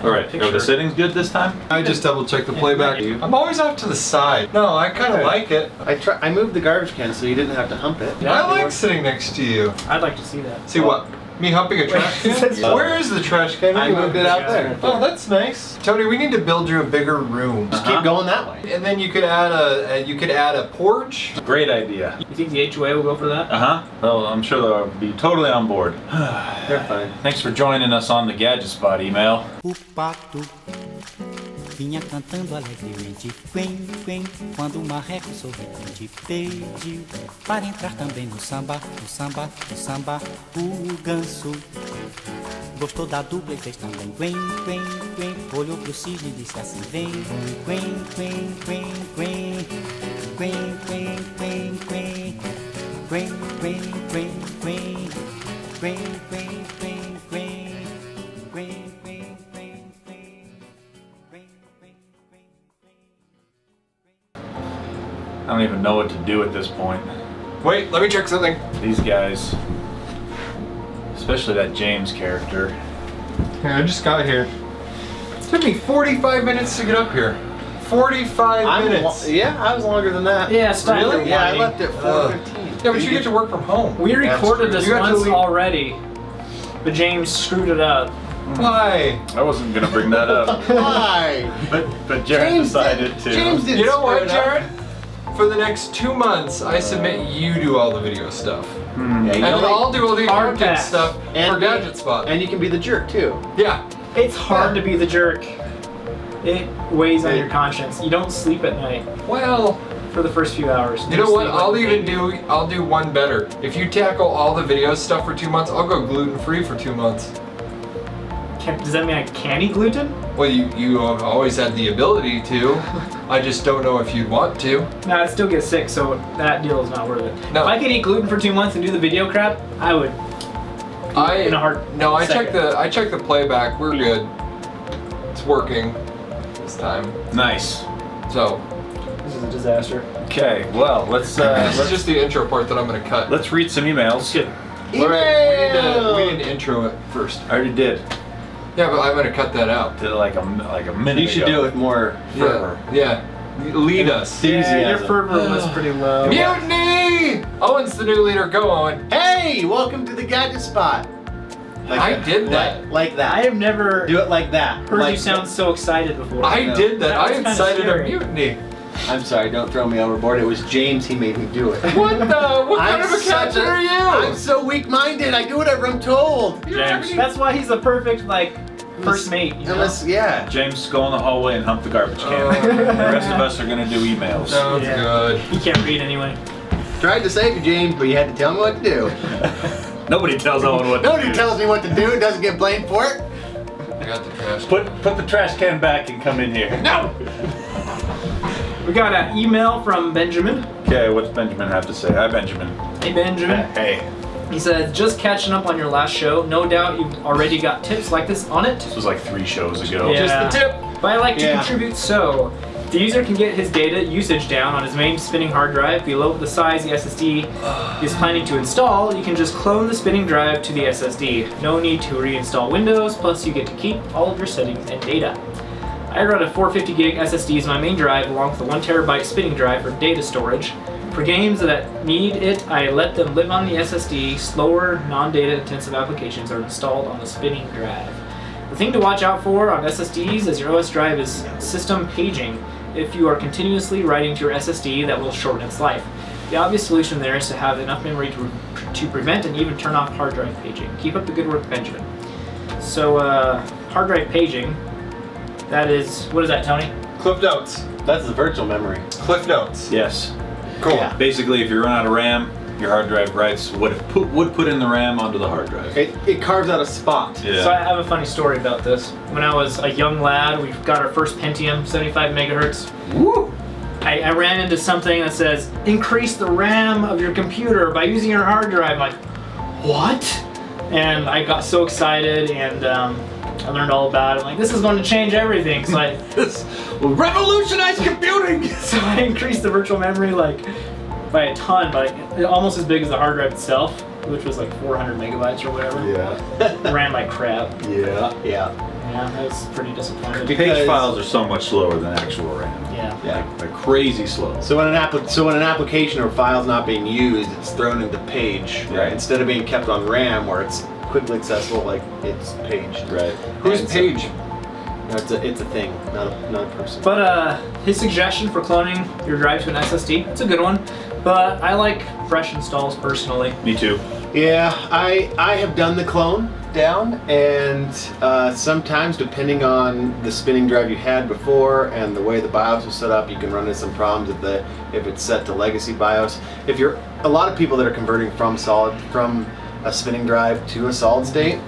All right, are the settings good this time? I just double checked the playback. I'm always off to the side. No, I kind of like it. I moved the garbage can so you didn't have to hump it. I like sitting next to you. I'd like to see that. See what? Me humping a trash can? Where is the trash can? I moved it out there. Oh, that's nice. Tony, we need to build you a bigger room. Just keep going that way. And then you could add a porch. Great idea. You think the HOA will go for that? Well, I'm sure they'll be totally on board. They're fine. Thanks for joining us on the Gadget Spot email. O pato vinha cantando alegremente, quen, quen, quando o marreco sorridente pediu para entrar também no samba, no samba, no samba. O ganso gostou da dupla e fez também quen, quen, quen. Olhou pro cisne e disse assim: vem, quen, quen, quen, quen, quen, quen, quen, quen, quen, quen, quen, quen, quen, quen, quen, quen. I don't even know what to do at this point. Wait, let me check something. These guys, especially that James character. Yeah, I just got here. It took me 45 minutes to get up here. 45 minutes. Yeah, I was longer than that. Yeah, stop. Really? Yeah, I left at 4:15. Yeah, but you get to work from home. We recorded true. this You got to once leave- already, but James screwed it up. Why? I wasn't gonna bring that up, Why? but Jared James decided to. James did. You know what, Jared? For the next 2 months, I submit you do all the video stuff. Yeah, you And then know, I'll do all the Hard accounting pass. stuff for Gadget Spot. and you can be the jerk too. Yeah. It's hard to be the jerk. It weighs on your conscience. You don't sleep at night Well, for the first few hours. you know what? Sleep like a baby. I'll do one better. If you tackle all the video stuff for 2 months, I'll go gluten-free for 2 months. Does that mean I can eat gluten? Well, you have always had the ability to. I just don't know if you'd want to. No, I'd still get sick, so that deal is not worth it. No. If I could eat gluten for 2 months and do the video crap, I would. In a heart. I second. checked the playback. We're good. It's working this time. Nice. So This is a disaster. Okay, well let's this is just the intro part that I'm gonna cut. let's read some emails. Good. All right, we need to intro it first. I already did. Yeah, but I'm gonna cut that out. Did it like a minute You should ago. do it more fervor. Yeah. Lead us. Yeah, your fervor was pretty low. Mutiny! Owen's the new leader. Go, Owen. Hey, welcome to the Gadget Spot. I did that. Like that. I have never Do it like that. heard like you sound so excited before. I did that. That I was kinda incited a scary. mutiny. I'm sorry, don't throw me overboard. It was James, he made me do it. What the? What kind of a such captain are you? I'm so weak-minded, I do whatever I'm told. James. That's why he's the perfect first mate. You know? Unless, yeah. James, go in the hallway and hump the garbage can. Oh. The rest of us are gonna do emails. Sounds Yeah. good. He can't read anyway. Tried to save you, James, but you had to tell me what to do. Nobody tells Owen what to Nobody do. tells me what to do, doesn't get blamed for it. I got the trash. Put the trash can back and come in here. No! We got an email from Benjamin. Okay, what's Benjamin have to say? Hi, Benjamin. Hey Benjamin. Hey. He says, just catching up on your last show. No doubt you've already got tips like this on it. This was like 3 shows ago. Yeah. Just the tip. But I like to Yeah. contribute so. The user can get his data usage down on his main spinning hard drive below the size the SSD is planning to install. You can just clone the spinning drive to the SSD. No need to reinstall Windows, plus you get to keep all of your settings and data. I run a 450 gig SSD as my main drive along with a 1 terabyte spinning drive for data storage. For games that need it, I let them live on the SSD. Slower, non-data intensive applications are installed on the spinning drive. The thing to watch out for on SSDs as your OS drive is system paging. If you are continuously writing to your SSD, that will shorten its life. The obvious solution there is to have enough memory to prevent and even turn off hard drive paging. Keep up the good work, Benjamin. So, hard drive paging, that is, what is that, Tony? Cliff Notes. That's the virtual memory. Cliff Notes. Yes. Cool. Yeah. Basically, if you run out of RAM, your hard drive writes what it would put in the RAM onto the hard drive. It carves out a spot. Yeah. So I have a funny story about this. When I was a young lad, we got our first Pentium, 75 megahertz. Woo! I ran into something that says, increase the RAM of your computer by using your hard drive. I'm like, what? And I got so excited and I learned all about it. I'm like, this is going to change everything. So I, This will revolutionize computing! so I increased the virtual memory by a ton, almost as big as the hard drive itself, which was like 400 megabytes or whatever. Yeah. Ran like crap. Yeah. Yeah, that was pretty disappointing. Page Because- files are so much slower than actual RAM. Yeah. Yeah. They're crazy slow. So when an application or file's not being used, it's thrown into page. Right. Instead of being kept on RAM where it's quickly accessible, like it's paged. Right. Who's And so- Paige? No, it's a thing, not a person. But his suggestion for cloning your drive to an SSD, it's a good one. But I like fresh installs personally. Me too. Yeah, I have done the clone down, and sometimes depending on the spinning drive you had before and the way the BIOS was set up, you can run into some problems if it's set to legacy BIOS. If you're a lot of people that are converting from a spinning drive to a solid state,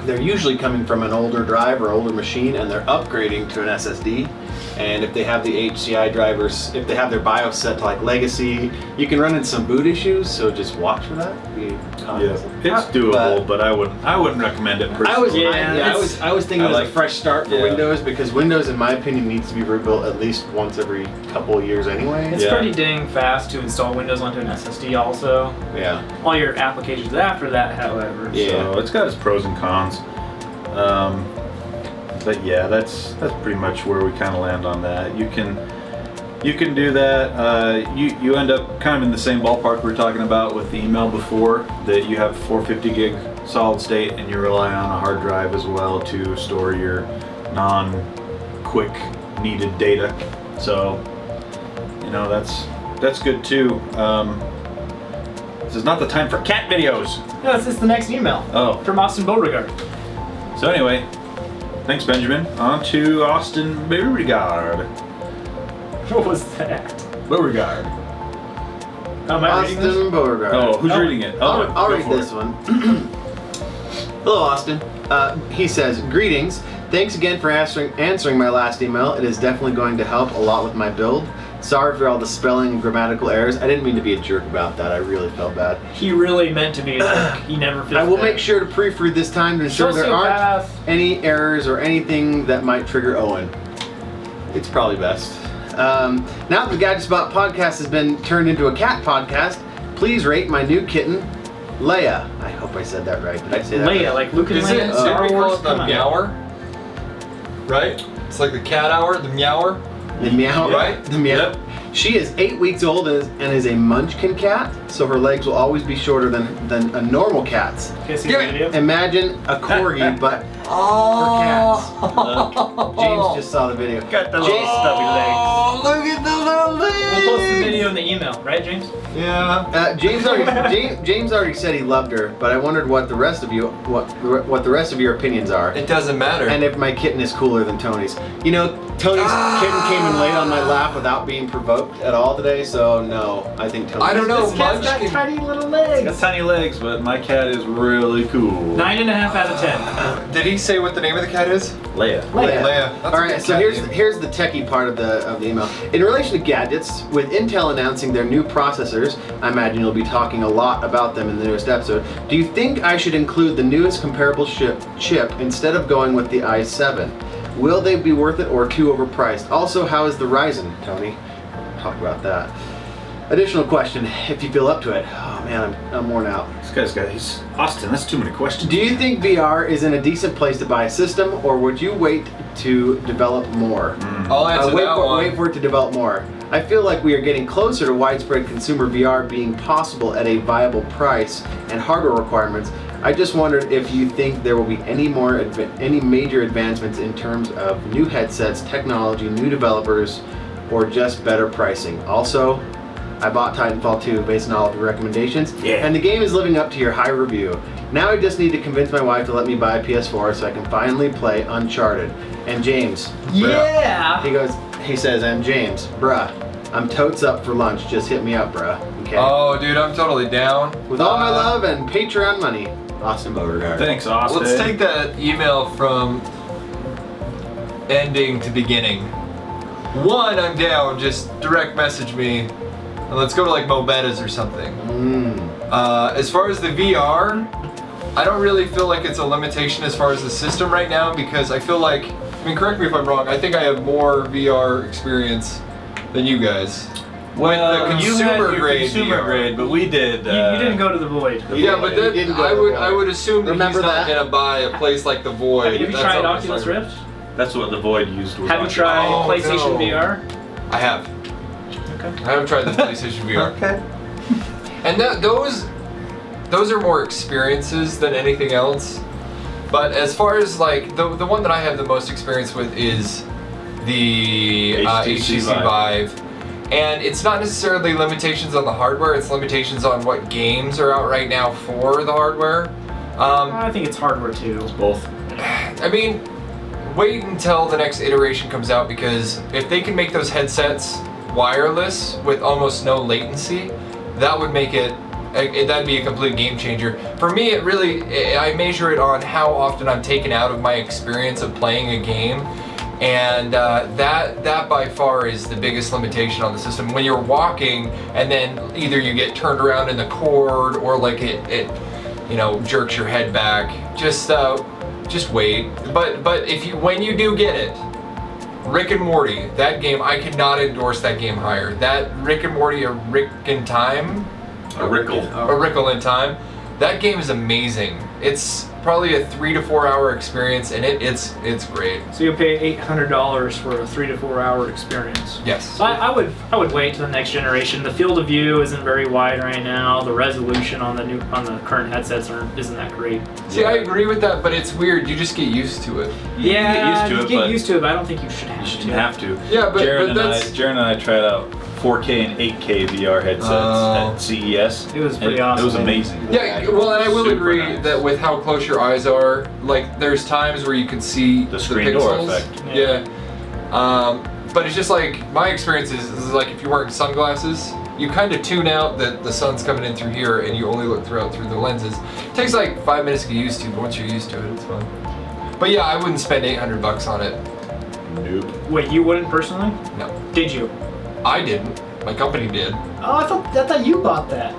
they're usually coming from an older drive or older machine, and they're upgrading to an SSD. And if they have the HCI drivers, if they have their BIOS set to like legacy, you can run into some boot issues. So just watch for that. Be Yeah, cognizant. it's doable, but I wouldn't recommend it personally. I was thinking I it was like- a fresh start for yeah. Windows, because Windows, in my opinion, needs to be rebuilt at least once every couple of years anyway. It's Yeah. pretty dang fast to install Windows onto an SSD also. Yeah. All your applications after that, however. Yeah. So it's got its pros and cons. But yeah, that's pretty much where we kind of land on that. You can do that. You end up kind of in the same ballpark we were talking about with the email before, that you have 450 gig solid state and you rely on a hard drive as well to store your non-quick needed data. So that's good too. This is not the time for cat videos. No, it's the next email. Oh. From Austin Beauregard. So anyway, thanks Benjamin. On to Austin Beauregard. What was that? Beauregard. Am I reading this? Austin Beauregard. Oh, who's reading it? Oh, I'll go read for this it. one. Hello, Austin. He says, greetings. Thanks again for answering my last email. It is definitely going to help a lot with my build. Sorry for all the spelling and grammatical errors. I didn't mean to be a jerk about that. I really felt bad. He really meant to be a jerk. He never feels I will bad. make sure to proofread this time to ensure there aren't Sociopath. any errors or anything that might trigger Owen. It's probably best. Now that the Gadget Spot podcast has been turned into a cat podcast, please rate my new kitten, Leia. I hope I said that right. Did I say that Leia, right? like Luke and Is Leia. it? Star Did we Wars. call it the Come on. meower? Right? It's like the cat hour, the meower. The meow, Right? The meow. Yep. She is 8 weeks old and is a munchkin cat, so her legs will always be shorter than a normal cat's. Okay, see Give the it. video? Imagine a corgi, but for cats. James just saw the video. Got the James- stubby legs. Oh, look at the little legs. We'll post the video in the email, right, James? Yeah. James already said he loved her, but I wondered what the rest of you what the rest of your opinions are, It doesn't matter. and if my kitten is cooler than Tony's. You know, Tony's kitten came and laid on my lap without being provoked at all today, so no, I think Tony's. I don't know. This cat's got Munchkin. tiny little Got legs. tiny legs, but my cat is really cool. 9.5 out of 10. Did he say what the name of the cat is? Leia. Leia. Leia. That's All a right, good so cat here's name. the techie part of the email. In relation to gadgets, with Intel announcing their new processors, I imagine you'll be talking a lot about them in the newest episode. Do you think I should include the newest comparable chip instead of going with the i7? Will they be worth it or too overpriced? Also, how is the Ryzen, Tony? Talk about that. Additional question, if you feel up to it. Oh man, I'm worn out. He's Austin. That's too many questions. Do you think VR is in a decent place to buy a system, or would you wait to develop more? I'll answer wait that for, one. Wait for it to develop more. I feel like we are getting closer to widespread consumer VR being possible at a viable price and hardware requirements. I just wondered if you think there will be any major advancements in terms of new headsets, technology, new developers, or just better pricing. Also, I bought Titanfall 2 based on all of your recommendations, Yeah. and the game is living up to your high review. Now I just need to convince my wife to let me buy a PS4 so I can finally play Uncharted. And James, Yeah. he says, and James, bruh, I'm totes up for lunch. Just hit me up, bruh. Okay. Oh, dude, I'm totally down. With all my love and Patreon money, Austin Beauregard. Thanks, Austin. Let's take that email from ending to beginning. One, I'm down. Just direct message me, and let's go to like Mobetas or something. As far as the VR, I don't really feel like it's a limitation as far as the system right now, because I feel like, I mean, correct me if I'm wrong, I think I have more VR experience than you guys. Well, the you had consumer your grade consumer VR. grade, but we did. You didn't go to the Void. Yeah, but then didn't go I to would the I would assume that Remember he's not that? gonna buy a place like the Void. Have you That's tried how Oculus much I- Rift? That's what the Void used. Was Have you Oculus. tried Oh, PlayStation no. VR? I have. Okay. I haven't tried the PlayStation VR. Okay. And those are more experiences than anything else. But as far as like the one that I have the most experience with is the HTC HTC Vive. And it's not necessarily limitations on the hardware, it's limitations on what games are out right now for the hardware. I think it's hardware too. Both. I mean, wait until the next iteration comes out, because if they can make those headsets wireless with almost no latency, that would make it, that'd be a complete game changer. For me, it really, I measure it on how often I'm taken out of my experience of playing a game. And that by far is the biggest limitation on the system. When you're walking and then either you get turned around in the cord or like it you know, jerks your head back, just wait. But when you do get it, Rick and Morty, that game, I could not endorse that game higher. That Rick and Morty, A Rick in Time, A Rickle. A Rickle in Time, that game is amazing. It's probably a 3 to 4 hour experience, and it's great. So you'll pay $800 for a 3 to 4 hour experience. Yes. So I would wait to the next generation. The field of view isn't very wide right now. The resolution on the current headsets isn't that great. See, I agree with that, but it's weird. You just get used to it. Yeah, you you get used to it, but I don't think you should have You to. shouldn't have to. Yeah, but Jaron that's and I tried out 4K and 8K VR headsets at CES. It was pretty It awesome. was amazing. Yeah, well, and I will Super agree nice. that with how close your eyes are, like there's times where you can see The screen door pixels. effect. Yeah. But it's just like my experience is like if you're wearing sunglasses, you kind of tune out that the sun's coming in through here, and you only look through the lenses. It takes like 5 minutes to get used to, but once you're used to it, it's fun. But yeah, I wouldn't spend $800 on it. Nope. Wait, you wouldn't personally? No, Did you? I didn't. My company did. Oh, I thought you bought that.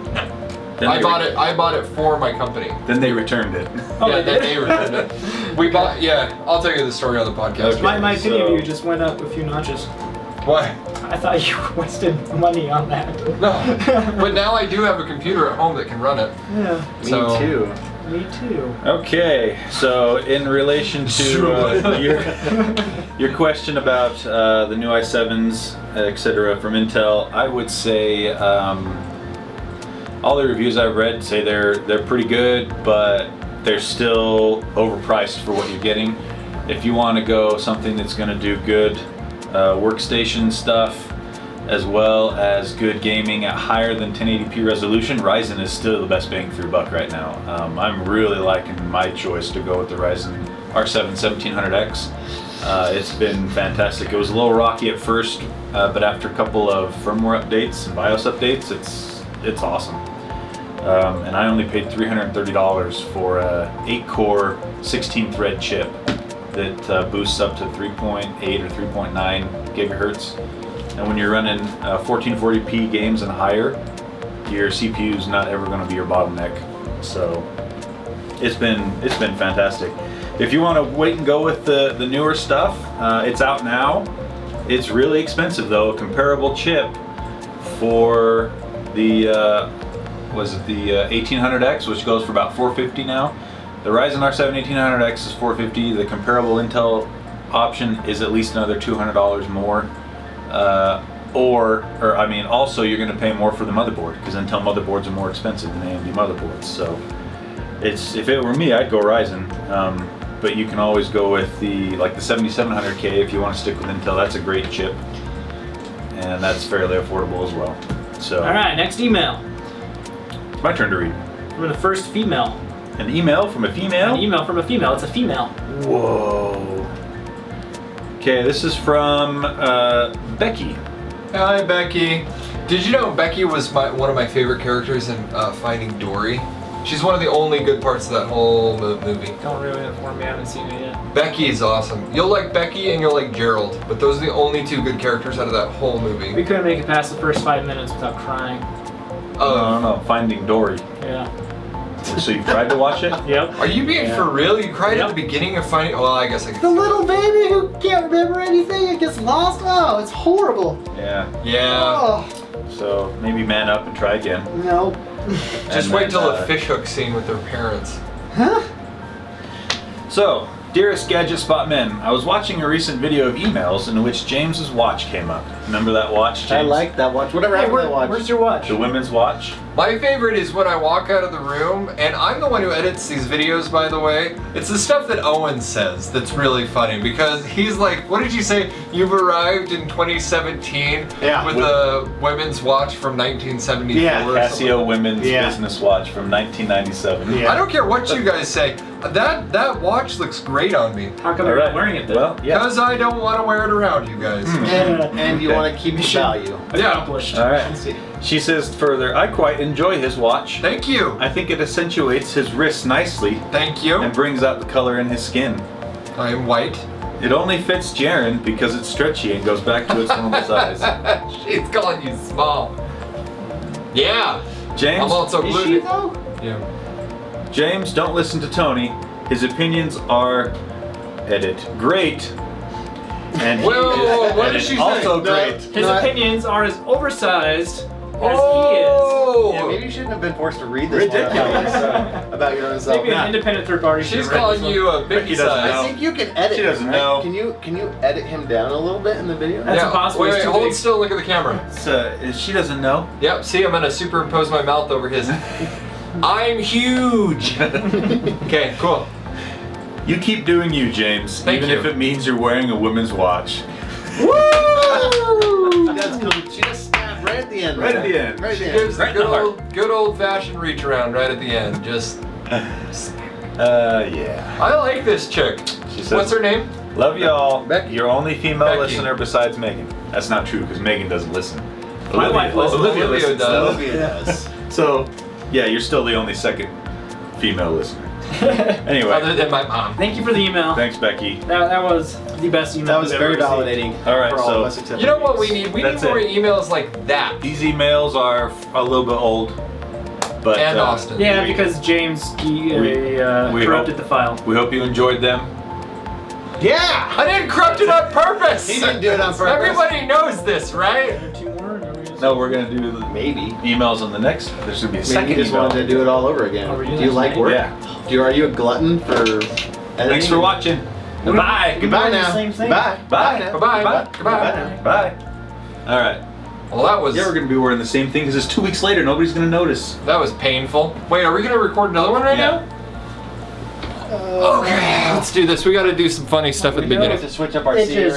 Then I they bought it for my company. Then they returned it. Oh, yeah, they that did? they returned it. We bought. Yeah, I'll tell you the story on the podcast. Okay. My pity so- of you just went up a few notches. Why? I thought you wasted money on that. No, but now I do have a computer at home that can run it. Yeah, Me So- too. me too. Okay, so in relation to your question about the new i7s, etc. from Intel, I would say all the reviews I've read say they're pretty good, but they're still overpriced for what you're getting. If you want to go something that's going to do good workstation stuff, as well as good gaming at higher than 1080p resolution, Ryzen is still the best bang for your buck right now. I'm really liking my choice to go with the Ryzen R7 1700X. It's been fantastic. It was a little rocky at first, but after a couple of firmware updates and BIOS updates, it's awesome. And I only paid $330 for a 8-core 16-thread chip that boosts up to 3.8 or 3.9 gigahertz. And when you're running 1440p games and higher, your CPU is not ever going to be your bottleneck. So it's been fantastic. If you want to wait and go with the newer stuff, it's out now. It's really expensive though. A comparable chip for the the 1800X, which goes for about $450 now. The Ryzen R7 1800X is $450. The comparable Intel option is at least another $200 more. Also you're going to pay more for the motherboard, because Intel motherboards are more expensive than AMD motherboards. So if it were me, I'd go Ryzen. But you can always go with the 7700K if you want to stick with Intel. That's a great chip, and that's fairly affordable as well. So All right, next email it's my turn to read. from the first female. An email from a female? An email from a female. It's a female. Whoa. Okay, this is from Becky. Hi, Becky. Did you know Becky was one of my favorite characters in Finding Dory? She's one of the only good parts of that whole movie. Don't really inform me. I haven't seen it yet. Becky is awesome. You'll like Becky and you'll like Gerald, but those are the only two good characters out of that whole movie. We couldn't make it past the first 5 minutes without crying. No, Finding Dory. Yeah. So you tried to watch it? Yep. Are you being Yeah. for real? You cried Yep. at the beginning of Finding... Well, I guess I The could... little baby who can't remember anything and gets lost. Oh, it's horrible. Yeah. Yeah. Oh, So Maybe man up and try again. no. Just And wait then, till the fishhook scene with their parents. So, dearest Gadget Spot Men, I was watching a recent video of emails in which James's watch came up. Remember that watch, James? I like that watch. Whatever happened to that watch? Where's your watch? the women's watch. My favorite is when I walk out of the room, and I'm the one who edits these videos, by the way. It's the stuff that Owen says that's really funny, because he's like, what did you say? You've arrived in 2017 Yeah. with a women's watch from 1974 Yeah, or something. Casio women's Yeah. business watch from 1997. Yeah. I don't care what you guys say. That watch looks great on me. How come All you're right. not wearing it then? Well, yeah. Because I don't want to wear it around, you guys. And you Okay. want to keep the value. Accomplished. All right. Let's see. She says further, I quite enjoy his watch. Thank you. I think it accentuates his wrists nicely Thank you. and brings out the color in his skin. I am white. It only fits Jaren because it's stretchy and goes back to its normal size. She's calling you small. Yeah. James, I'm also Is glued. she though? Yeah. James, don't listen to Tony. His opinions are, edit, great. And he Whoa, is what did edit, she say? also No. great. His No, opinions are as oversized Oh! Yeah, maybe you shouldn't have been forced to read this one Ridiculous. about your own as self. he is. Maybe an independent third party. should She's have read calling this one. you a Becky big doesn't size. know. I think you can edit. She doesn't him, know. right? Can you edit him down a little bit in the video? That's impossible, Wait, he's too hold big. still. Look at the camera. She doesn't know. Yep. See, I'm gonna superimpose my mouth over his. I'm huge. Okay. Cool. You keep doing you, James, Thank even you. if it means you're wearing a women's watch. She just snapped right at the end. Right at the end. Right at She the gives end. the Right in the good old fashioned reach around right at the end. Just. Yeah. I like this chick. She says, What's her name? Love y'all. Becky. Your only female Becky. listener besides Megan. That's not true because Megan doesn't listen. My wife listens. Olivia listens does. though. Olivia does. So, yeah, you're still the only second female listener. Anyway, Other than my mom. Thank you for the email. thanks, Becky. That was the best email. That was we've very ever received. validating. All right, for all so- of us except You know for what we James. need? We That's need more it. emails like that. These emails are a little bit old, but And Austin. Yeah, we- because James we corrupted hope- the file. we hope you enjoyed them. Yeah! I didn't corrupt it on purpose. He didn't do it on purpose. Everybody knows this, right? Two more? No, we're gonna do the Maybe. emails on the next. There's gonna be a Maybe second you just email. wanted to do it all over again. Are we doing Do you that like tonight? work? Yeah. Are you a glutton for editing? Thanks for watching. Goodbye. Goodbye doing the now. same thing. Bye. Bye. now. Bye-bye. Goodbye. Goodbye. Bye. All right. Well, that was Yeah, we're gonna be wearing the same thing because it's 2 weeks later. Nobody's gonna notice. that was painful. Wait, are we gonna record another one right Yeah. now? Okay, let's do this. We got to do some funny stuff at the We beginning. have to switch up our Bitches. scenery.